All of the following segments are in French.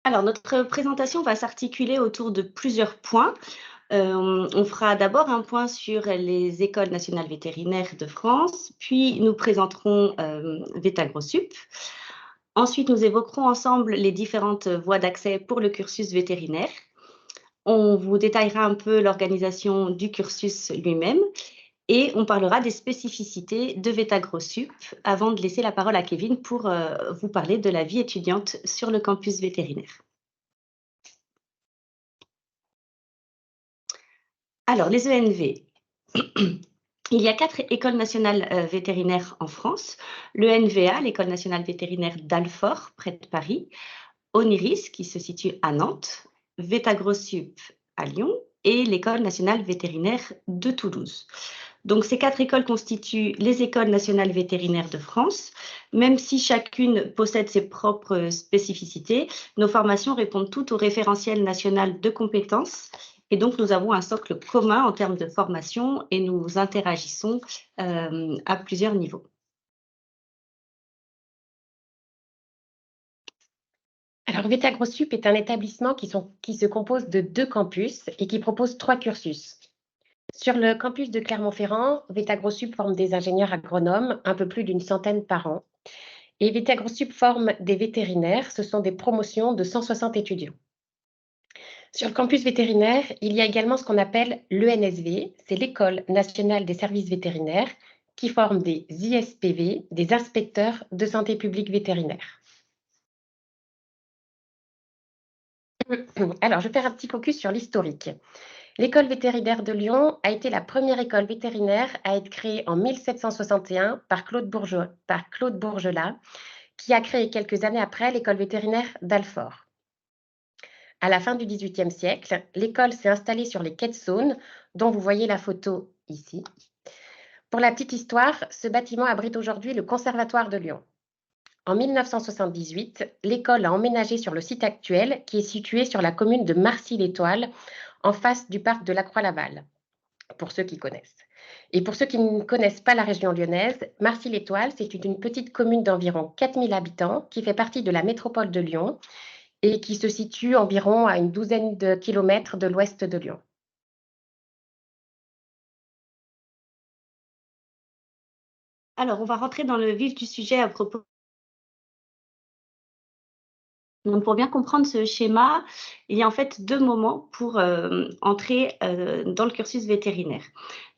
Alors, notre présentation va s'articuler autour de plusieurs points. On fera d'abord un point sur les écoles nationales vétérinaires de France, puis nous présenterons VétaGrosSup. Ensuite, nous évoquerons ensemble les différentes voies d'accès pour le cursus vétérinaire. On vous détaillera un peu l'organisation du cursus lui-même et on parlera des spécificités de VétaGrosSup avant de laisser la parole à Kevin pour vous parler de la vie étudiante sur le campus vétérinaire. Alors, les ENV. Il y a 4 écoles nationales vétérinaires en France. L'ENVA, l'École nationale vétérinaire d'Alfort, près de Paris. Oniris, qui se situe à Nantes. VétaGrosSup à Lyon. Et l'École nationale vétérinaire de Toulouse. Donc, ces 4 écoles constituent les écoles nationales vétérinaires de France. Même si chacune possède ses propres spécificités, nos formations répondent toutes au référentiel national de compétences. Et donc, nous avons un socle commun en termes de formation et nous interagissons à plusieurs niveaux. Alors, VétaGrosSup est un établissement qui se compose de 2 campus et qui propose 3 cursus. Sur le campus de Clermont-Ferrand, VétaGrosSup forme des ingénieurs agronomes, un peu plus d'une centaine par an. Et VétaGrosSup forme des vétérinaires, ce sont des promotions de 160 étudiants. Sur le campus vétérinaire, il y a également ce qu'on appelle l'ENSV, c'est l'École nationale des services vétérinaires, qui forme des ISPV, des inspecteurs de santé publique vétérinaire. Alors, je vais faire un petit focus sur l'historique. L'école vétérinaire de Lyon a été la première école vétérinaire à être créée en 1761 par Claude Bourgelat, qui a créé quelques années après l'école vétérinaire d'Alfort. À la fin du XVIIIe siècle, l'école s'est installée sur les quais de Saône, dont vous voyez la photo ici. Pour la petite histoire, ce bâtiment abrite aujourd'hui le Conservatoire de Lyon. En 1978, l'école a emménagé sur le site actuel qui est situé sur la commune de Marcy-l'Étoile, en face du parc de la Croix-Laval, pour ceux qui connaissent. Et pour ceux qui ne connaissent pas la région lyonnaise, Marcy-l'Étoile, c'est une petite commune d'environ 4000 habitants qui fait partie de la métropole de Lyon et qui se situe environ à une douzaine de kilomètres de l'ouest de Lyon. Alors, on va rentrer dans le vif du sujet à propos. Donc, pour bien comprendre ce schéma, il y a en fait 2 moments pour entrer dans le cursus vétérinaire.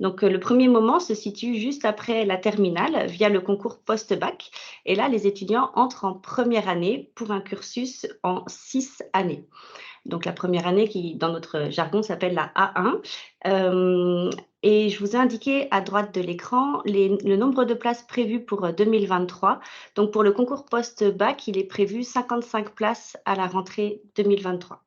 Donc, le premier moment se situe juste après la terminale via le concours post-bac. Et là, les étudiants entrent en première année pour un cursus en 6 années. Donc, la première année qui, dans notre jargon, s'appelle la A1. Et je vous ai indiqué à droite de l'écran le nombre de places prévues pour 2023. Donc, pour le concours post-bac, il est prévu 55 places à la rentrée 2023.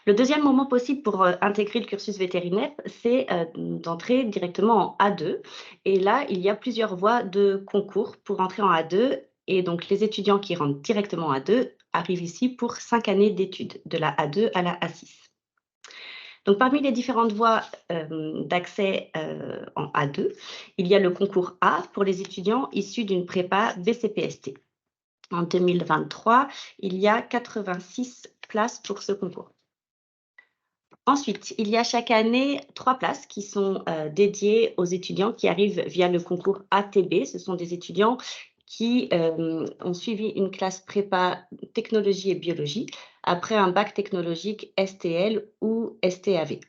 Le deuxième moment possible pour intégrer le cursus vétérinaire, c'est d'entrer directement en A2. Et là, il y a plusieurs voies de concours pour entrer en A2. Et donc, les étudiants qui rentrent directement en A2 arrivent ici pour 5 années d'études, de la A2 à la A6. Donc, parmi les différentes voies d'accès en A2, il y a le concours A pour les étudiants issus d'une prépa BCPST. En 2023, il y a 86 places pour ce concours. Ensuite, il y a chaque année 3 places qui sont dédiées aux étudiants qui arrivent via le concours ATB. Ce sont des étudiants qui ont suivi une classe prépa technologie et biologie après un bac technologique STL ou STAV.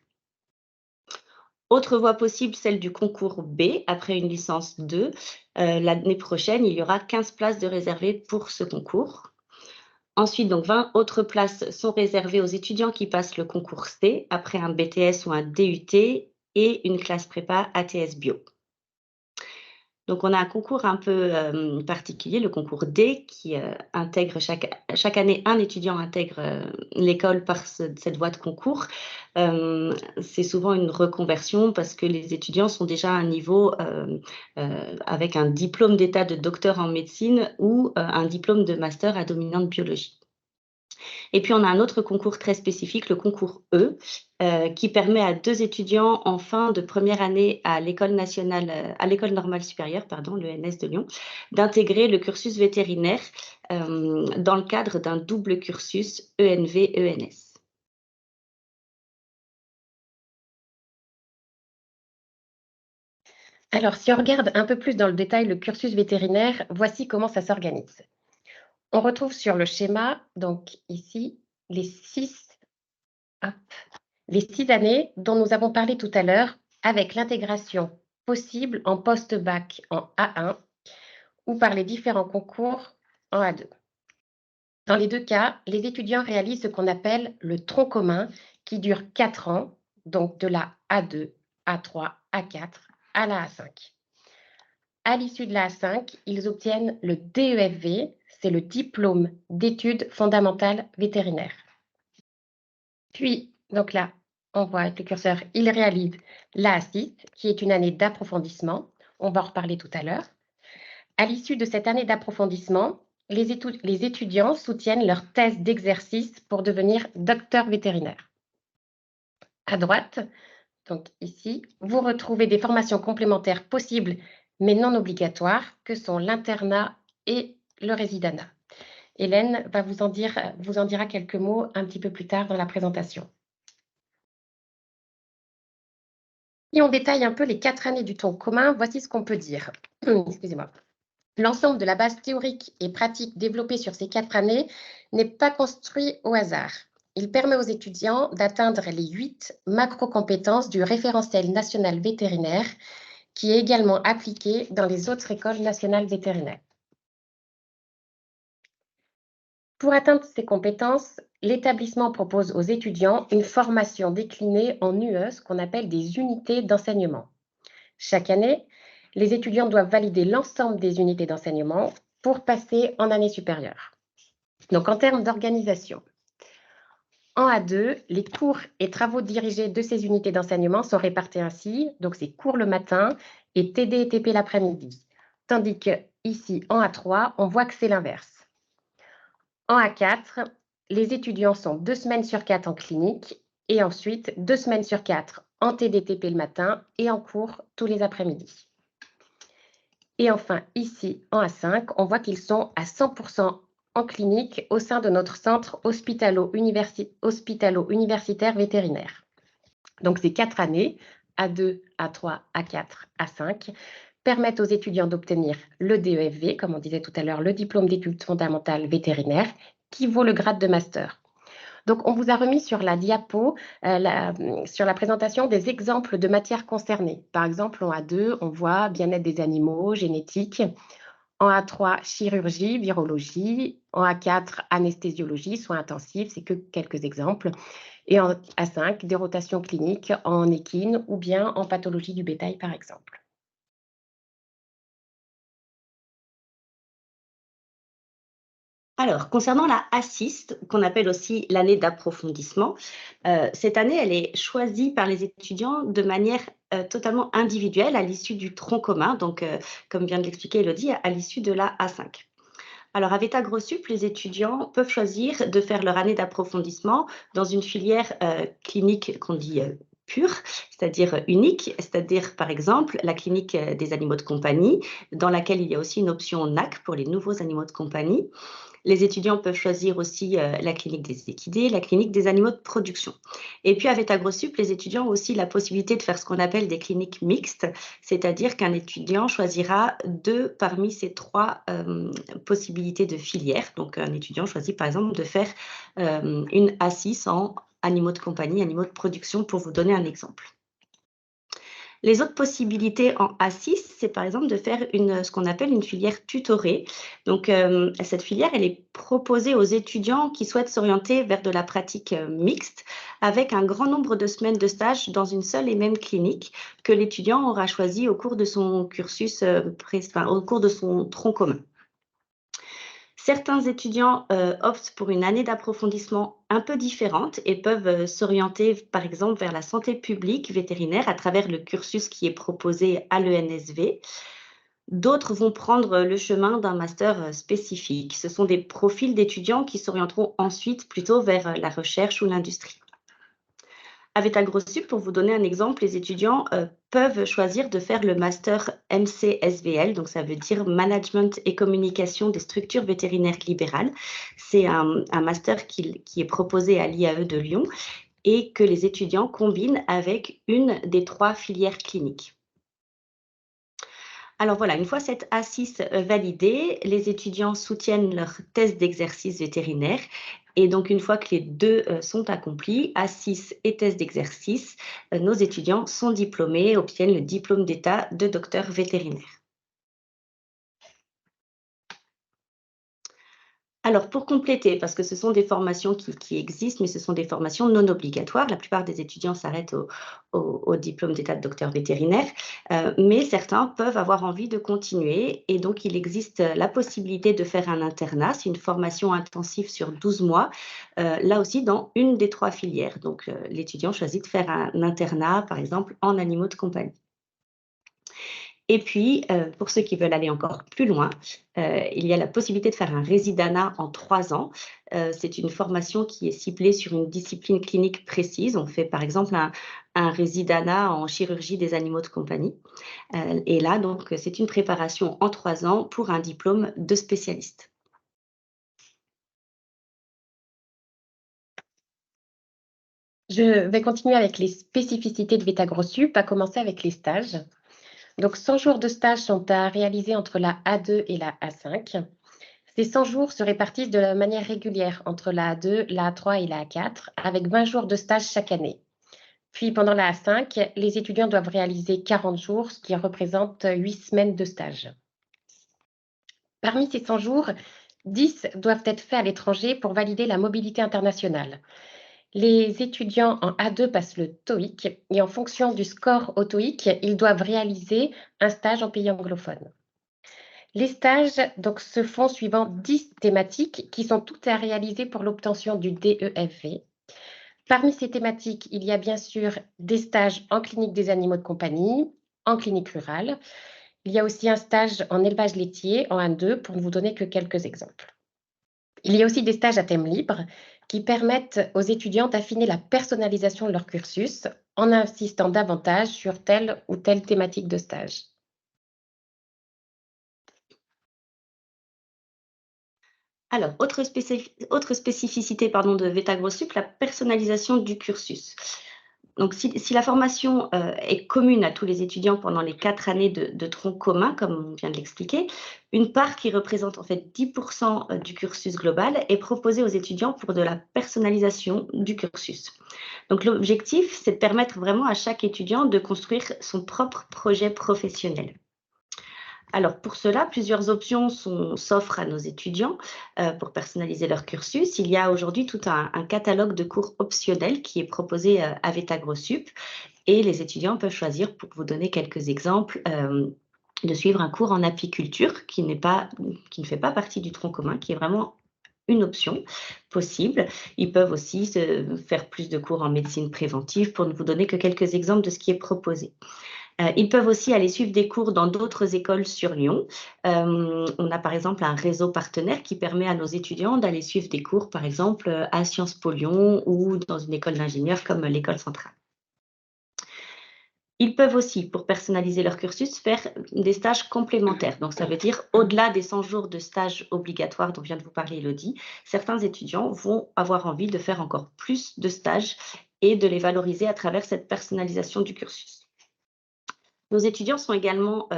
Autre voie possible, celle du concours B, après une licence 2. L'année prochaine, il y aura 15 places de réservées pour ce concours. Ensuite, donc 20 autres places sont réservées aux étudiants qui passent le concours C après un BTS ou un DUT et une classe prépa ATS Bio. Donc, on a un concours un peu particulier, le concours D, qui intègre chaque année, un étudiant intègre l'école par cette voie de concours. C'est souvent une reconversion parce que les étudiants sont déjà à un niveau avec un diplôme d'état de docteur en médecine ou un diplôme de master à dominante biologie. Et puis, on a un autre concours très spécifique, le concours E, qui permet à 2 étudiants en fin de première année à l'école nationale, à l'école normale supérieure, pardon, l'ENS de Lyon, d'intégrer le cursus vétérinaire, dans le cadre d'un double cursus ENV-ENS. Alors, si on regarde un peu plus dans le détail le cursus vétérinaire, voici comment ça s'organise. On retrouve sur le schéma, donc ici, les 6 années dont nous avons parlé tout à l'heure, avec l'intégration possible en post-bac en A1 ou par les différents concours en A2. Dans les 2 cas, les étudiants réalisent ce qu'on appelle le tronc commun qui dure 4 ans, donc de la A2, A3, A4 à la A5. À l'issue de la A5, ils obtiennent le DEFV, c'est le diplôme d'études fondamentales vétérinaires. Puis, donc là, on voit avec le curseur, ils réalisent la A6, qui est une année d'approfondissement. On va en reparler tout à l'heure. À l'issue de cette année d'approfondissement, les étudiants soutiennent leur thèse d'exercice pour devenir docteur vétérinaire. À droite, donc ici, vous retrouvez des formations complémentaires possibles mais non obligatoires que sont l'internat et le résidanat. Hélène va vous en dira quelques mots un petit peu plus tard dans la présentation. Si on détaille un peu les 4 années du tronc commun, voici ce qu'on peut dire. Excusez-moi. L'ensemble de la base théorique et pratique développée sur ces 4 années n'est pas construit au hasard. Il permet aux étudiants d'atteindre les 8 macro-compétences du référentiel national vétérinaire, qui est également appliqué dans les autres écoles nationales vétérinaires. Pour atteindre ces compétences, l'établissement propose aux étudiants une formation déclinée en UE, ce qu'on appelle des unités d'enseignement. Chaque année, les étudiants doivent valider l'ensemble des unités d'enseignement pour passer en année supérieure. Donc, en termes d'organisation, en A2, les cours et travaux dirigés de ces unités d'enseignement sont répartis ainsi. Donc, c'est cours le matin et TD et TP l'après-midi. Tandis que ici, en A3, on voit que c'est l'inverse. En A4, les étudiants sont 2 semaines sur 4 en clinique et ensuite 2 semaines sur 4 en TD-TP le matin et en cours tous les après-midi. Et enfin, ici, en A5, on voit qu'ils sont à 100% en clinique au sein de notre centre hospitalo-universitaire vétérinaire. Donc, ces 4 années, A2, A3, A4, A5, permettent aux étudiants d'obtenir le DEFV, comme on disait tout à l'heure, le diplôme d'études fondamentales vétérinaires, qui vaut le grade de master. Donc, on vous a remis sur la diapo, sur la présentation, des exemples de matières concernées. Par exemple, en A2, on voit bien-être des animaux, génétique. En A3, chirurgie, virologie. En A4, anesthésiologie, soins intensifs, c'est que quelques exemples. Et en A5, des rotations cliniques en équine ou bien en pathologie du bétail, par exemple. Alors, concernant la A6, qu'on appelle aussi l'année d'approfondissement, cette année, elle est choisie par les étudiants de manière totalement individuelle à l'issue du tronc commun, donc comme vient de l'expliquer Elodie, à l'issue de la A5. Alors, à VETA-Grossup, les étudiants peuvent choisir de faire leur année d'approfondissement dans une filière clinique qu'on dit pure, c'est-à-dire unique, c'est-à-dire par exemple la clinique des animaux de compagnie, dans laquelle il y a aussi une option NAC pour les nouveaux animaux de compagnie. Les étudiants peuvent choisir aussi la clinique des équidés, la clinique des animaux de production. Et puis à VETA-Grossup, les étudiants ont aussi la possibilité de faire ce qu'on appelle des cliniques mixtes, c'est-à-dire qu'un étudiant choisira 2 parmi ces 3 possibilités de filière. Donc un étudiant choisit par exemple de faire une A6 en animaux de compagnie, animaux de production, pour vous donner un exemple. Les autres possibilités en A6, c'est par exemple de faire ce qu'on appelle une filière tutorée. Donc, cette filière, elle est proposée aux étudiants qui souhaitent s'orienter vers de la pratique mixte, avec un grand nombre de semaines de stage dans une seule et même clinique que l'étudiant aura choisi au cours de son cursus, au cours de son tronc commun. Certains étudiants optent pour une année d'approfondissement un peu différente et peuvent s'orienter, par exemple, vers la santé publique vétérinaire à travers le cursus qui est proposé à l'ENSV. D'autres vont prendre le chemin d'un master spécifique. Ce sont des profils d'étudiants qui s'orienteront ensuite plutôt vers la recherche ou l'industrie. Avec AgroSup, pour vous donner un exemple, les étudiants peuvent choisir de faire le master MCSVL, donc ça veut dire Management et Communication des structures vétérinaires libérales. C'est un master qui est proposé à l'IAE de Lyon et que les étudiants combinent avec une des 3 filières cliniques. Alors voilà, une fois cette A6 validée, les étudiants soutiennent leur test d'exercice vétérinaire. Et donc, une fois que les deux sont accomplis, A6 et test d'exercice, nos étudiants sont diplômés, obtiennent le diplôme d'état de docteur vétérinaire. Alors, pour compléter, parce que ce sont des formations qui existent, mais ce sont des formations non obligatoires. La plupart des étudiants s'arrêtent au diplôme d'état de docteur vétérinaire, mais certains peuvent avoir envie de continuer. Et donc, il existe la possibilité de faire un internat. C'est une formation intensive sur 12 mois, là aussi dans une des 3 filières. Donc, l'étudiant choisit de faire un internat, par exemple, en animaux de compagnie. Et puis, pour ceux qui veulent aller encore plus loin, il y a la possibilité de faire un résidanat en 3 ans. C'est une formation qui est ciblée sur une discipline clinique précise. On fait par exemple un résidanat en chirurgie des animaux de compagnie. Et là, donc, c'est une préparation en 3 ans pour un diplôme de spécialiste. Je vais continuer avec les spécificités de VET-AgroSup, à commencer avec les stages. Donc, 100 jours de stage sont à réaliser entre la A2 et la A5. Ces 100 jours se répartissent de la manière régulière entre la A2, la A3 et la A4, avec 20 jours de stage chaque année. Puis, pendant la A5, les étudiants doivent réaliser 40 jours, ce qui représente 8 semaines de stage. Parmi ces 100 jours, 10 doivent être faits à l'étranger pour valider la mobilité internationale. Les étudiants en A2 passent le TOEIC et en fonction du score au TOEIC, ils doivent réaliser un stage en pays anglophone. Les stages donc, se font suivant 10 thématiques qui sont toutes à réaliser pour l'obtention du DEFV. Parmi ces thématiques, il y a bien sûr des stages en clinique des animaux de compagnie, en clinique rurale. Il y a aussi un stage en élevage laitier en A2 pour ne vous donner que quelques exemples. Il y a aussi des stages à thème libre qui permettent aux étudiants d'affiner la personnalisation de leur cursus en insistant davantage sur telle ou telle thématique de stage. Alors, autre spécificité de VET-AgroSup, la personnalisation du cursus. Donc, si la formation est commune à tous les étudiants pendant les 4 années de tronc commun, comme on vient de l'expliquer, une part qui représente en fait 10% du cursus global est proposée aux étudiants pour de la personnalisation du cursus. Donc, l'objectif, c'est de permettre vraiment à chaque étudiant de construire son propre projet professionnel. Alors, pour cela, plusieurs options s'offrent à nos étudiants pour personnaliser leur cursus. Il y a aujourd'hui tout un catalogue de cours optionnels qui est proposé à VET-AgroSup et les étudiants peuvent choisir, pour vous donner quelques exemples, de suivre un cours en apiculture qui ne fait pas partie du tronc commun, qui est vraiment une option possible. Ils peuvent aussi faire plus de cours en médecine préventive pour ne vous donner que quelques exemples de ce qui est proposé. Ils peuvent aussi aller suivre des cours dans d'autres écoles sur Lyon. On a par exemple un réseau partenaire qui permet à nos étudiants d'aller suivre des cours, par exemple, à Sciences Po Lyon ou dans une école d'ingénieurs comme l'école centrale. Ils peuvent aussi, pour personnaliser leur cursus, faire des stages complémentaires. Donc, ça veut dire, au-delà des 100 jours de stage obligatoire dont vient de vous parler Elodie, certains étudiants vont avoir envie de faire encore plus de stages et de les valoriser à travers cette personnalisation du cursus. Nos étudiants sont également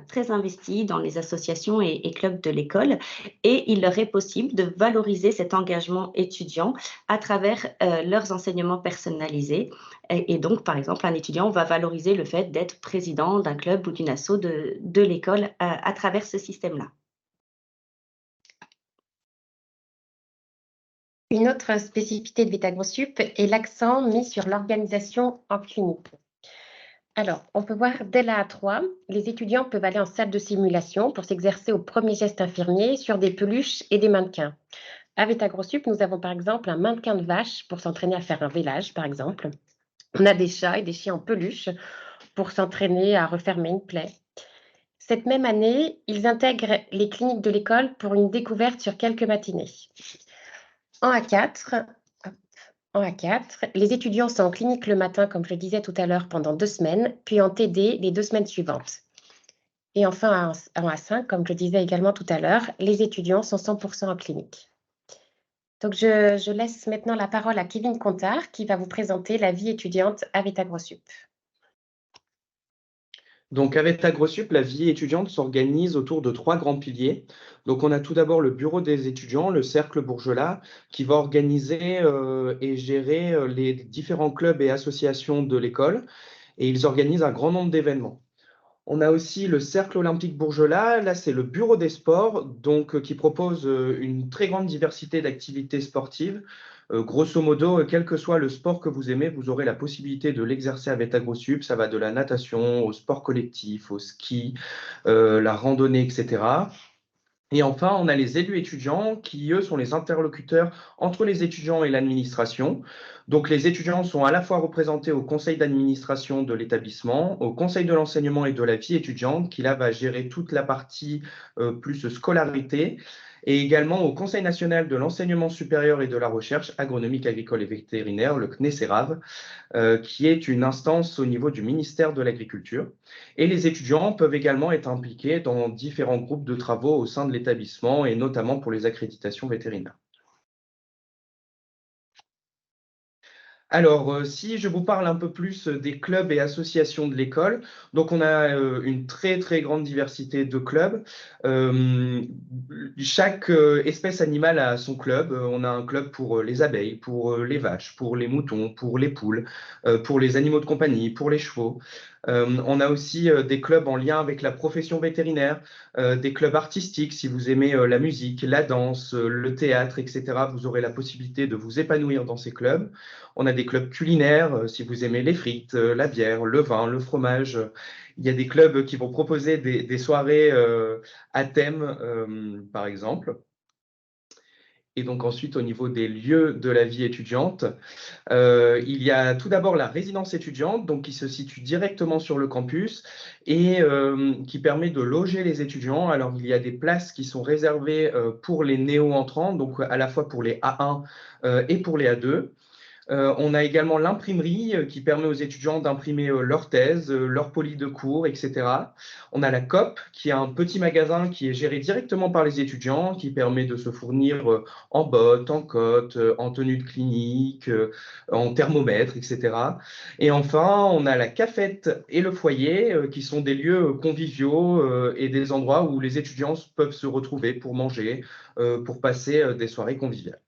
très investis dans les associations et clubs de l'école et il leur est possible de valoriser cet engagement étudiant à travers leurs enseignements personnalisés. Et donc, par exemple, un étudiant va valoriser le fait d'être président d'un club ou d'une asso de l'école à travers ce système-là. Une autre spécificité de VET-AgroSup est l'accent mis sur l'organisation en clinique. Alors, on peut voir dès la A3, les étudiants peuvent aller en salle de simulation pour s'exercer aux premiers gestes infirmiers sur des peluches et des mannequins. À VET-AgroSup, nous avons par exemple un mannequin de vache pour s'entraîner à faire un vélage, par exemple. On a des chats et des chiens en peluche pour s'entraîner à refermer une plaie. Cette même année, ils intègrent les cliniques de l'école pour une découverte sur quelques matinées. En A4, en A4, les étudiants sont en clinique le matin, comme je le disais tout à l'heure, pendant 2 semaines, puis en TD les 2 semaines suivantes. Et enfin, en A5, comme je le disais également tout à l'heure, les étudiants sont 100% en clinique. Donc, je laisse maintenant la parole à Kevin Contard, qui va vous présenter la vie étudiante à VETA-Grossup. Donc, avec AgroSup, la vie étudiante s'organise autour de 3 grands piliers. Donc, on a tout d'abord le bureau des étudiants, le cercle Bourgelat, qui va organiser et gérer les différents clubs et associations de l'école. Et ils organisent un grand nombre d'événements. On a aussi le Cercle olympique Bourgelat. Là, c'est le bureau des sports, donc qui propose une très grande diversité d'activités sportives. Grosso modo, quel que soit le sport que vous aimez, vous aurez la possibilité de l'exercer avec AgroSup. Ça va de la natation au sport collectif, au ski, la randonnée, etc. Et enfin, on a les élus étudiants qui, eux, sont les interlocuteurs entre les étudiants et l'administration. Donc, les étudiants sont à la fois représentés au conseil d'administration de l'établissement, au conseil de l'enseignement et de la vie étudiante, qui là va gérer toute la partie plus scolarité, et également au Conseil national de l'enseignement supérieur et de la recherche agronomique, agricole et vétérinaire, le CNESERAV, qui est une instance au niveau du ministère de l'Agriculture. Et les étudiants peuvent également être impliqués dans différents groupes de travaux au sein de l'établissement, et notamment pour les accréditations vétérinaires. Alors, si je vous parle un peu plus des clubs et associations de l'école, donc on a une très très grande diversité de clubs. Chaque espèce animale a son club. On a un club pour les abeilles, pour les vaches, pour les moutons, pour les poules, pour les animaux de compagnie, pour les chevaux. On a aussi des clubs en lien avec la profession vétérinaire, des clubs artistiques. Si vous aimez la musique, la danse, le théâtre, etc., vous aurez la possibilité de vous épanouir dans ces clubs. On a des clubs culinaires, si vous aimez les frites, la bière, le vin, le fromage. Il y a des clubs qui vont proposer des soirées à thème, par exemple. Et donc ensuite, au niveau des lieux de la vie étudiante, il y a tout d'abord la résidence étudiante, donc qui se situe directement sur le campus et qui permet de loger les étudiants. Alors, il y a des places qui sont réservées pour les néo-entrants, donc à la fois pour les A1 et pour les A2. On a également l'imprimerie qui permet aux étudiants d'imprimer leur thèse, leur poly de cours, etc. On a la COP qui est un petit magasin qui est géré directement par les étudiants, qui permet de se fournir en bottes, en cottes, en tenue de clinique, en thermomètre, etc. Et enfin, on a la cafette et le foyer qui sont des lieux conviviaux et des endroits où les étudiants peuvent se retrouver pour manger, pour passer des soirées conviviales.